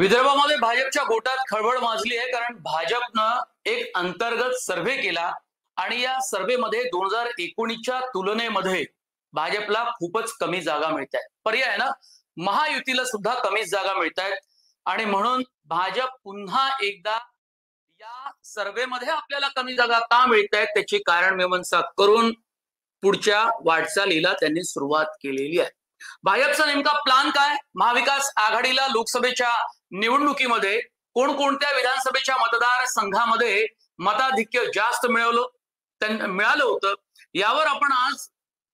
विदर्भामध्ये भाजपच्या गोटात खळबळ माजली आहे, कारण भाजपनं एक अंतर्गत सर्व्हे केला आणि या सर्व्हेमध्ये 2019च्या तुलनेमध्ये भाजपला खूपच कमी जागा मिळत आहेत. पर्याय ना, महायुतीला सुद्धा कमीच जागा मिळत आहेत आणि म्हणून भाजप पुन्हा एकदा या सर्व्हेमध्ये आपल्याला कमी जागा का मिळत आहेत त्याची कारण मीमांसा करून पुढच्या वाटचालीला त्यांनी सुरुवात केलेली आहे. भाजपचा नेमका प्लान काय? महाविकास आघाडीला लोकसभेच्या निवडणुकीमध्ये कोणकोणत्या विधानसभेच्या मतदारसंघामध्ये मताधिक्य जास्त मिळालं होतं, यावर आपण आज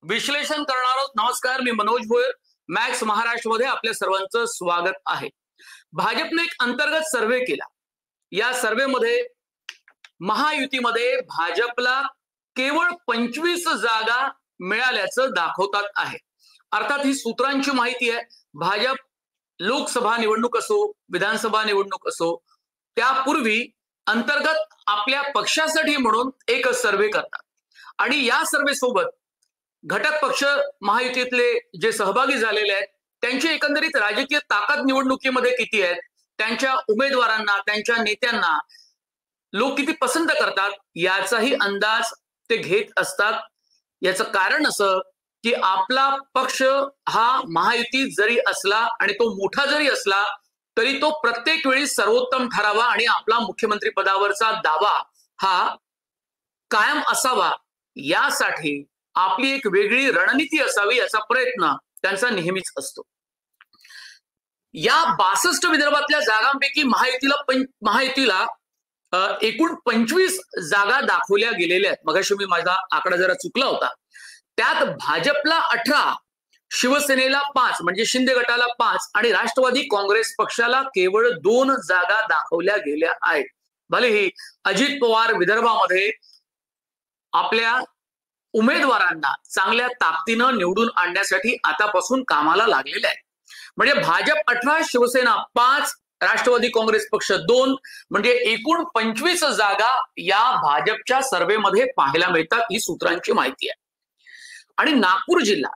विश्लेषण करणार आहोत. नमस्कार, मी मनोज भोयर, मॅक्स महाराष्ट्रमध्ये आपल्या सर्वांचं स्वागत आहे. भाजपने एक अंतर्गत सर्व्हे केला. या सर्व्हेमध्ये महायुतीमध्ये भाजपला केवळ 25 जागा मिळाल्याचं दाखवतात आहे. अर्थात ही सूत्रांची माहिती आहे. भाजप लोकसभा निवडणूक असो, विधानसभा निवडणूक असो, त्यापूर्वी अंतर्गत आपल्या पक्षासाठी म्हणून एक सर्व्हे करतात आणि या सर्व्हे सोबत घटक पक्ष महायुतीतले जे सहभागी झालेले आहेत त्यांची एकंदरीत राजकीय ताकद निवडणुकीमध्ये किती आहे, त्यांच्या उमेदवारांना, त्यांच्या नेत्यांना लोक किती पसंत करतात याचाही अंदाज ते घेत असतात. याचं कारण असं की आपला पक्ष हा महायुतीत जरी असला आणि तो मोठा जरी असला तरी तो प्रत्येक वेळी सर्वोत्तम ठरावा आणि आपला मुख्यमंत्री पदावरचा दावा हा कायम असावा, यासाठी आपली एक वेगळी रणनीती असावी याचा प्रयत्न त्यांचा नेहमीच असतो. या 62 विदर्भातल्या जागांपैकी महायुतीला एकूण 25 जागा दाखवल्या गेलेल्या आहेत. मगाशी मी माझा आकडा जरा चुकला होता. त्यात भाजपला 18, शिवसेनेला 5 म्हणजे शिंदे गटाला 5 आणि राष्ट्रवादी काँग्रेस पक्षाला केवळ 2 जागा दाखवल्या गेल्या आहेत. भलेही अजित पवार विदर्भामध्ये आपल्या उमेदवारांना चांगल्या ताकदीनं निवडून आणण्यासाठी आतापासून कामाला लागलेले आहे. म्हणजे भाजप 18, शिवसेना 5, राष्ट्रवादी काँग्रेस पक्ष 2 म्हणजे एकूण 25 जागा या भाजपच्या सर्व्हेमध्ये पाहायला मिळतात. ही सूत्रांची माहिती आहे. आणि नागपूर जिल्हा,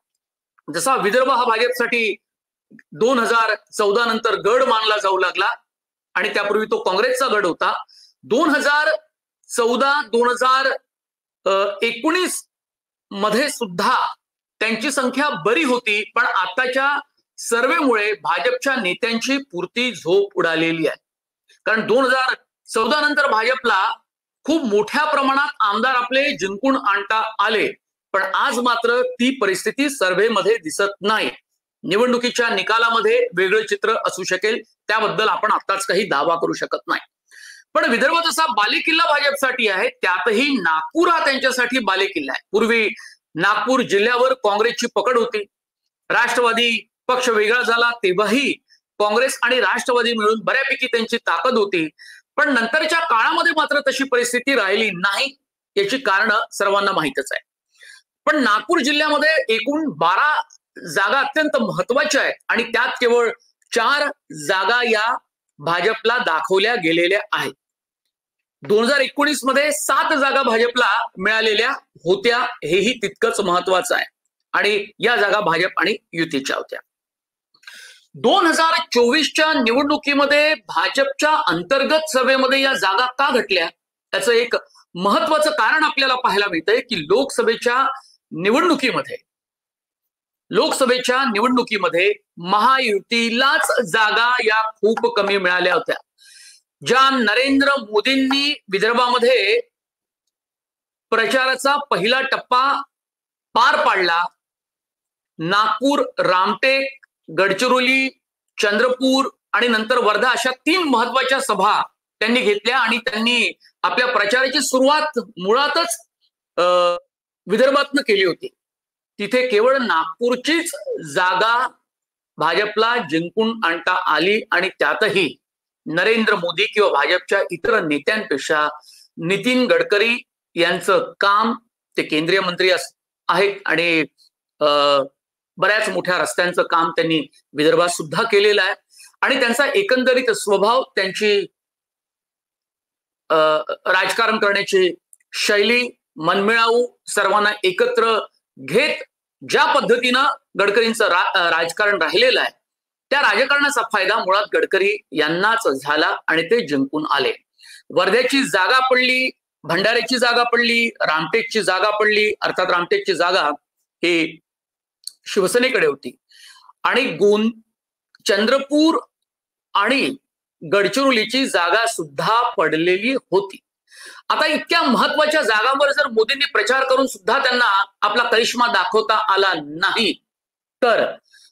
जसा विदर्भ हा भाजपसाठी 2014 नंतर गड मानला जाऊ लागला आणि त्यापूर्वी तो काँग्रेसचा गड होता. 2014-2019 मध्ये सुद्धा त्यांची संख्या बरी होती, पण आताच्या सर्व्हेमुळे भाजपच्या नेत्यांची पुरती झोप उडालेली आहे. कारण 2014 नंतर भाजपला खूप मोठ्या प्रमाणात आमदार आपले जिंकून आणता आले, पण आज मात्र ती परिस्थिती सर्व्हेमध्ये दिसत नाही. निवडणुकीच्या निकालामध्ये वेगळं चित्र असू शकेल, त्याबद्दल आपण आताच काही दावा करू शकत नाही. पण विदर्भ जसा बालेकिल्ला भाजपसाठी आहे, त्यातही नागपूर हा त्यांच्यासाठी बालेकिल्ला आहे. पूर्वी नागपूर जिल्ह्यावर काँग्रेसची पकड होती. राष्ट्रवादी पक्ष वेगळा झाला तेव्हाही काँग्रेस आणि राष्ट्रवादी मिळून बऱ्यापैकी त्यांची ताकद होती, पण नंतरच्या काळामध्ये मात्र तशी परिस्थिती राहिली नाही. याची कारण सर्वांना माहितच आहे. पण नागपूर जिल्ह्यामध्ये एकूण 12 जागा अत्यंत महत्वाच्या आहेत आणि त्यात केवळ 4 जागा या भाजपला दाखवल्या गेलेल्या आहेत. 2019 मध्ये 7 जागा भाजपला मिळालेल्या होत्या, हेही तितकंच महत्वाचं आहे आणि या जागा भाजप आणि युतीच्या होत्या. 2024च्या निवडणुकीमध्ये भाजपच्या अंतर्गत सभेमध्ये या जागा का घटल्या, त्याचं एक महत्वाचं कारण आपल्याला पाहायला मिळतंय की लोकसभेच्या निवडणुकीमध्ये महायुतीलाच जागा या खूप कमी मिळाल्या होत्या. ज्या नरेंद्र मोदींनी विदर्भामध्ये प्रचाराचा पहिला टप्पा पार पाडला, नागपूर, रामटेक, गडचिरोली, चंद्रपूर आणि नंतर वर्धा अशा 3 महत्वाच्या सभा त्यांनी घेतल्या आणि त्यांनी आपल्या प्रचाराची सुरुवात मुळातच विदर्भातनं केली होती. तिथे केवळ नागपूरचीच जागा भाजपला जिंकून आणता आली आणि त्यातही नरेंद्र मोदी किंवा भाजपच्या इतर नेत्यांपेक्षा नितीन गडकरी यांचं काम, ते केंद्रीय मंत्री आहेत आणि बऱ्याच मोठ्या रस्त्यांचं काम त्यांनी विदर्भात सुद्धा केलेलं आहे आणि त्यांचा एकंदरीत स्वभाव, त्यांची राजकारण करण्याची शैली, मनमिळावू, सर्वांना एकत्र घेत ज्या पद्धतीनं गडकरींचं राजकारण राहिलेलं आहे त्या राजकारणाचा फायदा मुळात गडकरी यांनाच झाला आणि ते जिंकून आले. वर्ध्याची जागा पडली, भंडाऱ्याची जागा पडली, रामटेकची जागा पडली. अर्थात रामटेकची जागा ही शिवसेनेकडे होती आणि चंद्रपूर आणि गडचिरोलीची जागा सुद्धा पडलेली होती. आता इतक्या महत्वाच्या जागांवर जर मोदींनी प्रचार करून सुद्धा त्यांना आपला करिश्मा दाखवता आला नाही, तर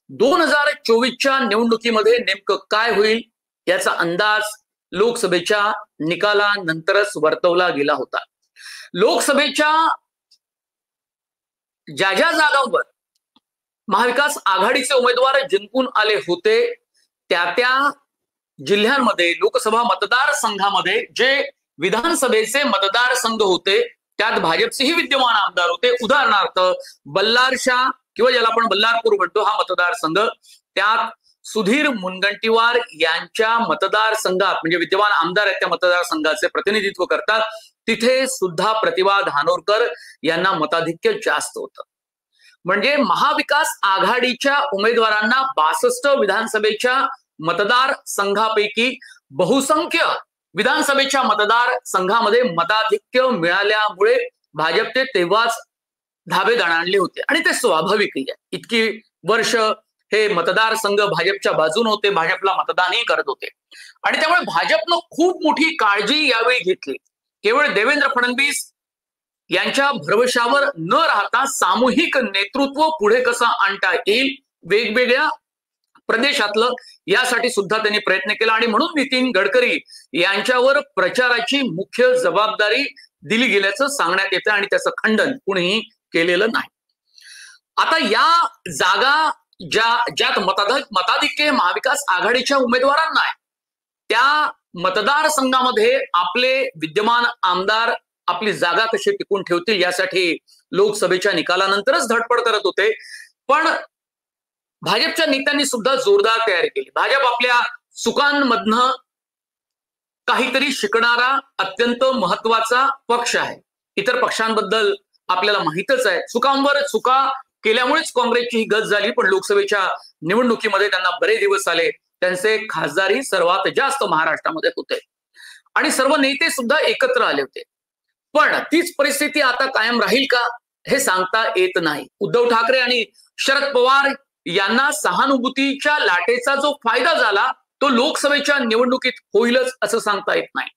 2024च्या निवडणुकीमध्ये नेमकं काय होईल याचा अंदाज लोकसभेच्या निकालानंतरच वर्तवला गेला होता. लोकसभेच्या ज्या ज्या जागांवर महाविकास आघाडीचे उमेदवार जिंकून आले होते त्या जिल्ह्यांमध्ये, लोकसभा मतदारसंघामध्ये जे विधानसभेचे मतदारसंघ होते त्यात भाजपचेही विद्यमान आमदार होते. उदाहरणार्थ बल्लारशा किंवा ज्याला आपण बल्लारपूर म्हणतो हा मतदारसंघ, त्यात सुधीर मुनगंटीवार यांच्या मतदारसंघात म्हणजे विद्यमान आमदार आहेत त्या मतदारसंघाचे प्रतिनिधित्व करतात. तिथे सुद्धा प्रतिभा धानोरकर यांना मताधिक्य जास्त होतं. म्हणजे महाविकास आघाडीच्या उमेदवारांना 62 विधानसभेच्या मतदारसंघापैकी बहुसंख्य विधानसभेच्या मतदारसंघामध्ये मताधिक्य मिळाल्यामुळे भाजपचे तेव्हाच धाबे दणाणले होते आणि ते स्वाभाविकही आहे. इतकी वर्ष हे मतदारसंघ भाजपच्या बाजूने होते, भाजपला मतदानही करत होते आणि त्यामुळे भाजपनं खूप मोठी काळजी यावेळी घेतली. केवळ देवेंद्र फडणवीस यांच्या भरवशावर न राहता सामूहिक नेतृत्व पुढे कसं आणता येईल वेगवेगळ्या प्रदेशातलं, यासाठी सुद्धा त्यांनी प्रयत्न केला आणि म्हणून नितीन गडकरी यांच्यावर प्रचाराची मुख्य जबाबदारी दिली गेल्याचं सांगण्यात येतं आणि त्याचं खंडन कुणीही केलेलं नाही. आता या जागा ज्यात मताधिक्य महाविकास आघाडीच्या उमेदवारांना आहे त्या मतदारसंघामध्ये आपले विद्यमान आमदार आपली जागा कशी टिकून ठेवतील यासाठी लोकसभेच्या निकालानंतरच धडपड करत होते. पण भाजपच्या नेत्यांनी सुद्धा जोरदार तयारी केली. भाजप आपल्या चुकांमधनं काहीतरी शिकणारा अत्यंत महत्वाचा पक्ष आहे. इतर पक्षांबद्दल आपल्याला माहितच आहे, चुकांवर चुका केल्यामुळेच काँग्रेसची ही गत झाली. पण लोकसभेच्या निवडणुकीमध्ये त्यांना बरे दिवस आले. त्यांचे खासदारही सर्वात जास्त महाराष्ट्रामध्ये होते आणि सर्व नेते सुद्धा एकत्र आले होते. पण तीच परिस्थिती आता कायम राहील का हे सांगता येत नाही. उद्धव ठाकरे आणि शरद पवार यांना सहानुभूतीच्या लाटेचा जो फायदा झाला तो लोकसभेच्या निवडणुकीत होईलच असं सांगता येत नाही.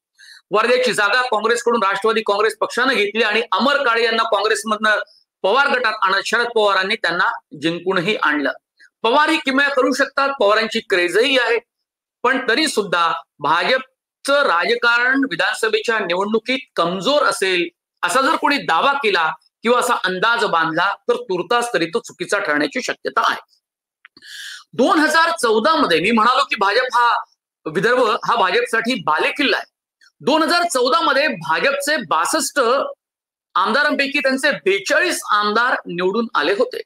वर्ध्याची जागा काँग्रेसकडून राष्ट्रवादी काँग्रेस पक्षानं घेतली आणि अमर काळे यांना काँग्रेसमधनं पवार गटात आणत शरद पवारांनी त्यांना जिंकूनही आणलं. पवार ही किमया करू शकतात, पवारांची क्रेजही आहे, पण तरी सुद्धा भाजपचं राजकारण विधानसभेच्या निवडणुकीत कमजोर असेल असा जर कोणी दावा केला किंवा असा अंदाज बांधला तर तुर्तास तरी तो चुकीचा ठरण्याची शक्यता आहे. 2014 मध्ये मी म्हणालो की भाजप हा विदर्भ हा भाजपसाठी बालेकिल्ला आहे. 2014 मध्ये भाजपचे 62 आमदारांपैकी त्यांचे 42 आमदार निवडून आले होते.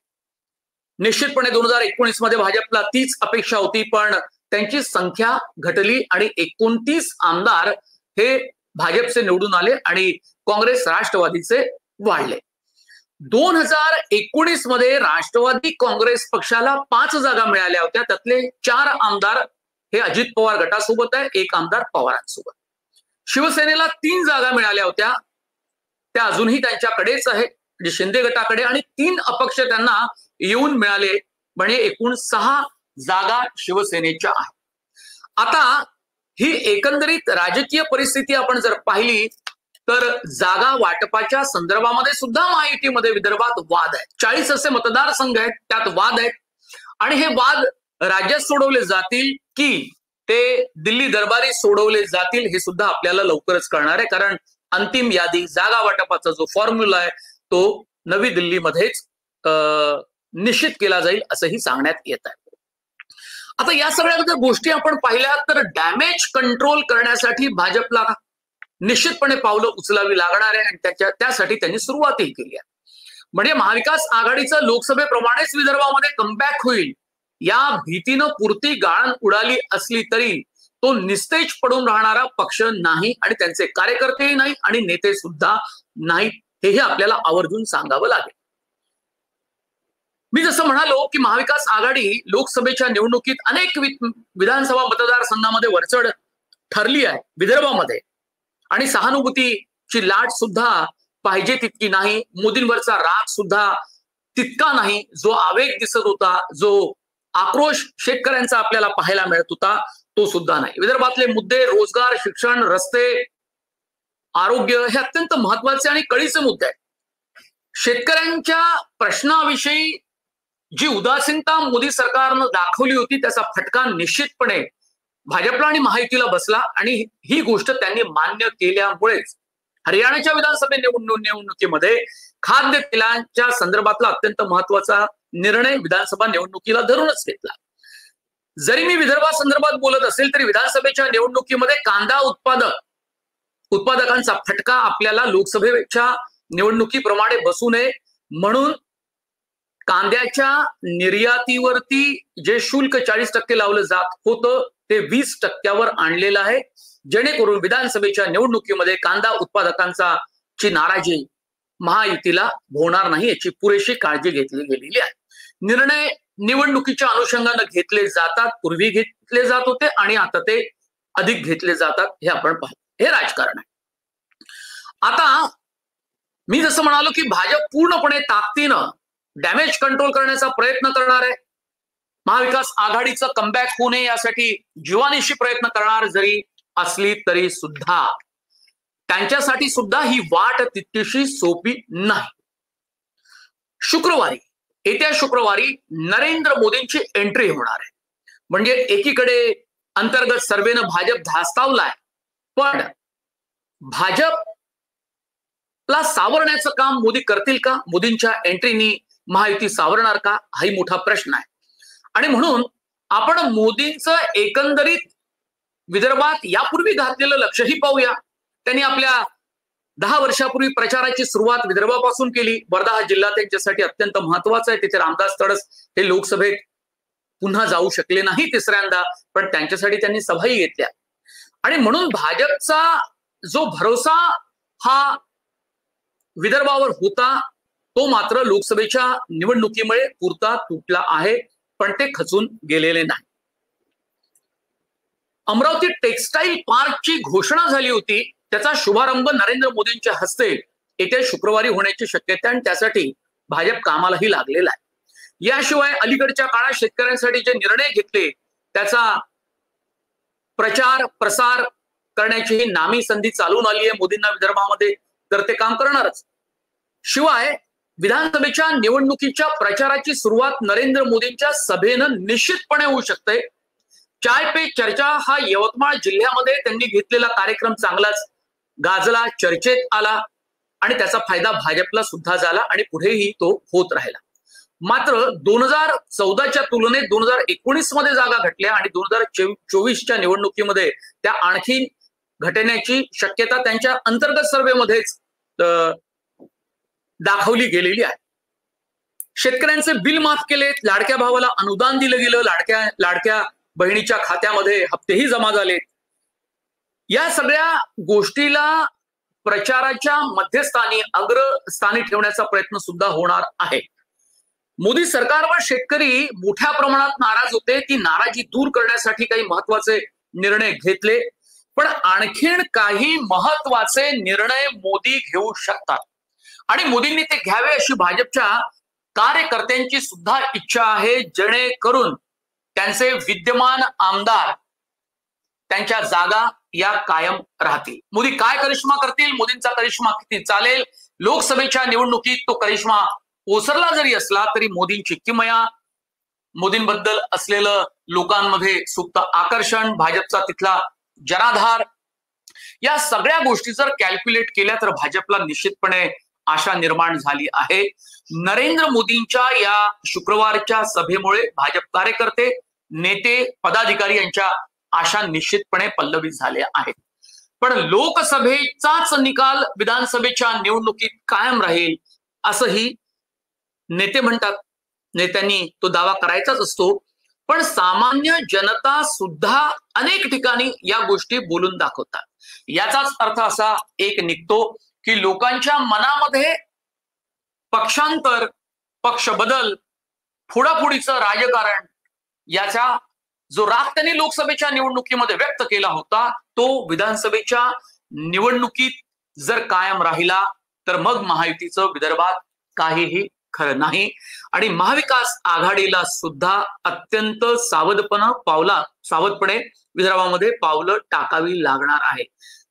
निश्चितपणे 2019 मध्ये भाजपला तीच अपेक्षा होती, पण त्यांची संख्या घटली आणि 29 आमदार हे भाजपचे निवडून आले आणि काँग्रेस राष्ट्रवादीचे वाढले. 2019 मध्ये राष्ट्रवादी काँग्रेस पक्षाला 5 जागा मिळाल्या होत्या. त्यातले 4 आमदार हे अजित पवार गटासोबत आहे, 1 आमदार पवारांसोबत. शिवसेनेला 3 जागा मिळाल्या होत्या, त्या अजूनही त्यांच्याकडेच आहे म्हणजे शिंदे गटाकडे, आणि 3 अपक्ष त्यांना येऊन मिळाले म्हणजे एकूण 6 जागा शिवसेनेच्या आहेत. आता ही एकंदरीत राजकीय परिस्थिती आपण जर पाहिली तर जागा वाटपाच्या संदर्भामध्ये सुद्धा महायुतीमध्ये विदर्भात वाद आहे. 40 असे मतदारसंघ आहेत, त्यात वाद आहेत आणि हे वाद राज्यात सोडवले जातील की ते दिल्ली दरबारी सोडवले जातील हे सुद्धा आपल्याला लवकरच कळणार आहे. कारण अंतिम यादी जागा वाटपाचा जो फॉर्म्युला आहे तो नवी दिल्लीमध्येच निश्चित केला जाईल असंही सांगण्यात येत आहे. आता या सगळ्या जर गोष्टी आपण पाहिल्या तर डॅमेज कंट्रोल करण्यासाठी भाजपला निश्चितपणे पावलं उचलावी लागणार आहे आणि त्यासाठी त्यांनी सुरुवातही केली आहे. म्हणजे महाविकास आघाडीचं लोकसभेप्रमाणेच विदर्भामध्ये कमबॅक होईल या भीतीनं पुरती गाळण उडाली असली तरी तो निस्तेज पडून राहणारा पक्ष नाही आणि त्यांचे कार्यकर्तेही नाही आणि नेते सुद्धा नाहीत, हेही आपल्याला आवर्जून सांगावं लागेल. मी जसं म्हणालो की महाविकास आघाडी लोकसभेच्या निवडणुकीत अनेक विधानसभा मतदारसंघामध्ये वरचढ ठरली आहे विदर्भामध्ये, आणि सहानुभूतीची लाट सुद्धा पाहिजे तितकी नाही, मोदींवरचा राग सुद्धा तितका नाही, जो आवेग दिसत होता, जो आक्रोश शेतकऱ्यांचा आपल्याला पाहायला मिळत होता तो सुद्धा नाही. विदर्भातले मुद्दे रोजगार, शिक्षण, रस्ते, आरोग्य हे अत्यंत महत्वाचे आणि कळीचे मुद्दे आहेत. शेतकऱ्यांच्या प्रश्नाविषयी जी उदासीनता मोदी सरकारनं दाखवली होती त्याचा फटका निश्चितपणे भाजपला आणि महायुतीला बसला, आणि ही गोष्ट त्यांनी मान्य केल्यामुळेच हरियाणाच्या विधानसभा निवडणुकीमध्ये खाद्य तेलांच्या संदर्भातला अत्यंत महत्वाचा निर्णय विधानसभा निवडणुकीला धरूनच घेतला. जरी मी विदर्भासंदर्भात बोलत असेल तरी विधानसभेच्या निवडणुकीमध्ये कांदा उत्पादकांचा फटका आपल्याला लोकसभेच्या निवडणुकीप्रमाणे बसू नये म्हणून कांद्याच्या निर्यातीवरती जे शुल्क 40% लावलं जात होतं ते 20% आणलेलं आहे, जेणेकरून विधानसभेच्या निवडणुकीमध्ये कांदा उत्पादकांची नाराजी महायुतीला होणार नाही याची पुरेशी काळजी घेतली गेलेली आहे. निर्णय निवडणुकीच्या अनुषंगाने घेतले जातात, पूर्वी घेतले जात होते आणि आता ते अधिक घेतले जातात, हे आपण पाहतो. हे राजकारण आहे. आता मी जसं म्हणालो की भाजप पूर्णपणे ताकदीनं डॅमेज कंट्रोल करण्याचा प्रयत्न करणार आहे. महाविकास आघाडीचं कमबॅक होऊ नये यासाठी जीवानिशी प्रयत्न करणार जरी असली तरी सुद्धा त्यांच्यासाठी सुद्धा ही वाट तितकीशी सोपी नाही. येत्या शुक्रवारी नरेंद्र मोदींची एंट्री होणार आहे. म्हणजे एकीकडे अंतर्गत सर्वेनं भाजप धास्तावलाय, पण भाजपला सावरण्याचं काम मोदी करतील का? मोदींच्या एंट्रीनी महायुती सावरणार का? हाही मोठा प्रश्न आहे. आणि म्हणून आपण मोदींचं एकंदरीत विदर्भात यापूर्वी घातलेलं लक्षही पाहूया. त्यांनी आपल्या 10 वर्षापूर्वी प्रचाराची सुरुवात विदर्भापासून केली. वर्धा हा जिल्हा त्यांच्यासाठी अत्यंत महत्वाचा आहे. तिथे रामदास तडस हे लोकसभेत पुन्हा जाऊ शकले नाही तिसऱ्यांदा, पण त्यांच्यासाठी त्यांनी सभाही घेतल्या. आणि म्हणून भाजपचा जो भरोसा हा विदर्भावर होता तो मात्र लोकसभेच्या निवडणुकीमुळे पुरता तुटला आहे, पण ते खचून गेलेले नाही. अमरावती टेक्सटाईल पार्कची घोषणा झाली होती, त्याचा शुभारंभ नरेंद्र मोदींच्या हस्ते येत्या शुक्रवारी होण्याची शक्यता आणि त्यासाठी भाजप कामालाही लागलेला आहे. याशिवाय अलीकडच्या काळात शेतकऱ्यांसाठी जे निर्णय घेतले त्याचा प्रचार प्रसार करण्याची नामी संधी चालून आली आहे मोदींना विदर्भामध्ये, तर ते काम करणारच. शिवाय विधानसभेच्या निवडणुकीच्या प्रचाराची सुरुवात नरेंद्र मोदींच्या सभेनं निश्चितपणे होऊ शकते. चाय पे चर्चा हा यवतमाळ जिल्ह्यामध्ये त्यांनी घेतलेला कार्यक्रम चांगलाच गाजला, चर्चेत आला आणि त्याचा फायदा भाजपला सुद्धा झाला आणि पुढेही तो होत राहिला. मात्र 2014च्या तुलनेत 2019 मध्ये जागा घटल्या आणि 2024च्या निवडणुकीमध्ये त्या आणखी घटण्याची शक्यता त्यांच्या अंतर्गत सर्वेमध्येच दाखवली गेलेली आहे. शेतकऱ्यांचे बिल माफ केलेत, लाडक्या भावाला अनुदान दिलं गेलं, लाडक्या बहिणीच्या खात्यामध्ये हप्तेही जमा झाले. या सगळ्या गोष्टीला प्रचाराच्या मध्यस्थानी अग्रस्थानी ठेवण्याचा प्रयत्न सुद्धा होणार आहे. मोदी सरकारवर शेतकरी मोठ्या प्रमाणात नाराज होते. ती नाराजी दूर करण्यासाठी काही महत्वाचे निर्णय घेतले, पण आणखीन काही महत्वाचे निर्णय मोदी घेऊ शकतात आणि मोदींनी ते घ्यावे अशी भाजपच्या कार्यकर्त्यांची सुद्धा इच्छा आहे, जेणेकरून त्यांचे विद्यमान आमदार त्यांच्या जागा या कायम राहतील. मोदी काय करिश्मा करतील, मोदींचा करिश्मा किती चालेल, लोकसभेच्या निवडणुकीत तो करिश्मा ओसरला जरी असला तरी मोदींची किमया, मोदींबद्दल असलेलं लोकांमध्ये सुप्त आकर्षण, भाजपचा तिथला जनाधार, या सगळ्या गोष्टी जर कॅल्क्युलेट केल्या तर भाजपला निश्चितपणे आशा निर्माण झाली आहे. नरेंद्र मोदींच्या या शुक्रवारच्या सभेमुळे भाजप कार्यकर्ते, नेते, पदाधिकारी यांच्या आशा निश्चितपणे पल्लवित झाल्या आहेत. पण लोकसभेचाच निकाल विधानसभेच्या निवडणुकीत कायम राहील असंही नेते म्हणतात. नेत्यांनी तो दावा करायचाच असतो, पण सामान्य जनता सुद्धा अनेक ठिकाणी या गोष्टी बोलून दाखवतात. याचाच अर्थ असा एक निघतो की लोकांच्या मनामध्ये पक्षांतर, पक्ष बदल फोडाफोडीचं राजकारण याचा जो राग त्यांनी लोकसभेच्या निवडणुकीमध्ये व्यक्त केला होता तो विधानसभेच्या निवडणुकीत जर कायम राहिला तर मग महायुतीचं विदर्भात काहीही खरं नाही आणि महाविकास आघाडीला सुद्धा अत्यंत सावधपणे विदर्भामध्ये पावलं टाकावी लागणार आहे.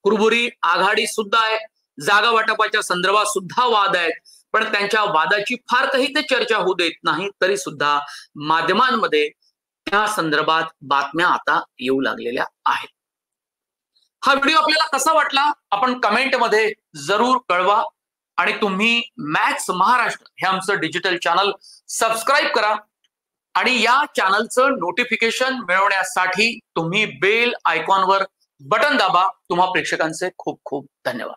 कुरबुरी आघाडी सुद्धा आहे, जागा वाटपाच्या संदर्भात सुद्धा वाद आहेत, पण त्यांच्या वादाची फार काही ते चर्चा होऊ देत नाही. तरी सुद्धा माध्यमांमध्ये त्या संदर्भात बातम्या आता येऊ लागलेल्या आहेत. हा व्हिडिओ आपल्याला कसा वाटला आपण कमेंटमध्ये जरूर कळवा आणि तुम्ही मॅक्स महाराष्ट्र हे आमचं डिजिटल चॅनल सबस्क्राईब करा आणि या चॅनलचं नोटिफिकेशन मिळवण्यासाठी तुम्ही बेल आयकॉनवर बटन दाबा. तुम्हा प्रेक्षकांचे खूप खूप धन्यवाद.